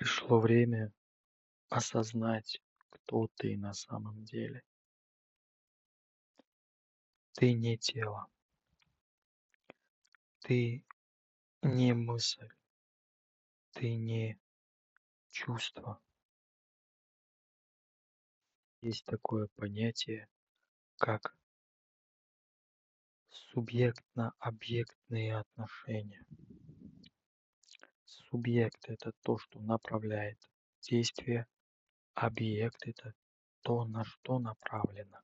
Пришло время осознать, кто ты на самом деле. Ты не тело, ты не мысль, ты не чувство. Есть такое понятие, как субъектно-объектные отношения. Субъект — это то, что направляет действие, объект — это то, на что направлено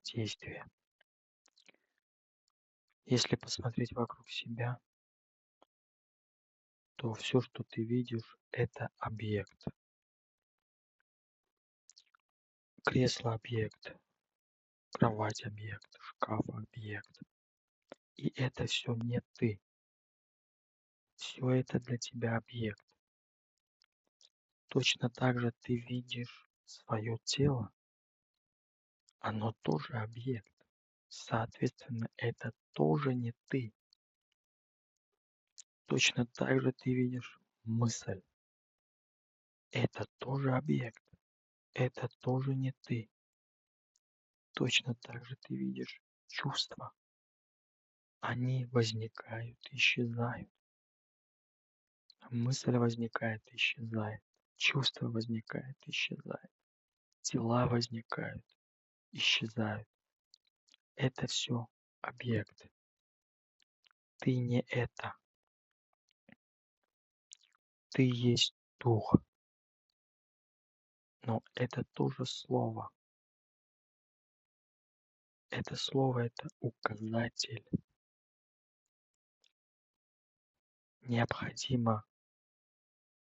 действие. Если посмотреть вокруг себя, то все, что ты видишь, это объект. Кресло — объект, кровать — объект, шкаф — объект. И это все не ты. Все это для тебя объект. Точно так же ты видишь свое тело, оно тоже объект. Соответственно, это тоже не ты. Точно так же ты видишь мысль. Это тоже объект. Это тоже не ты. Точно так же ты видишь чувства. Они возникают, исчезают. Мысль возникает, исчезает. Чувство возникает, исчезает. Тела возникают, исчезают. Это все объект. Ты не это. Ты есть дух. Но это тоже слово. Это слово — это указатель. Необходимо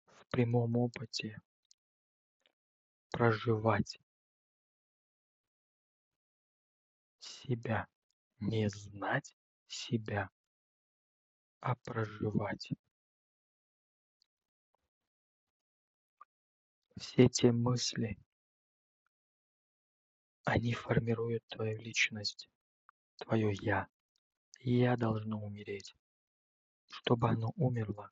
в прямом опыте проживать себя. Не знать себя, а проживать. Все те мысли, они формируют твою личность, твое «я». «Я» должно умереть. Чтобы оно умерло,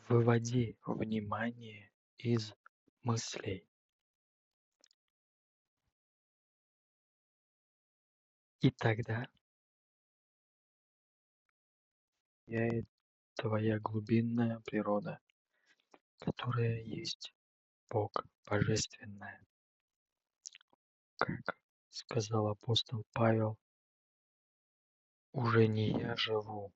выводи внимание из мыслей. И тогда сияет твоя глубинная природа, которая есть Бог, Божественное. Как сказал апостол Павел, уже не я живу,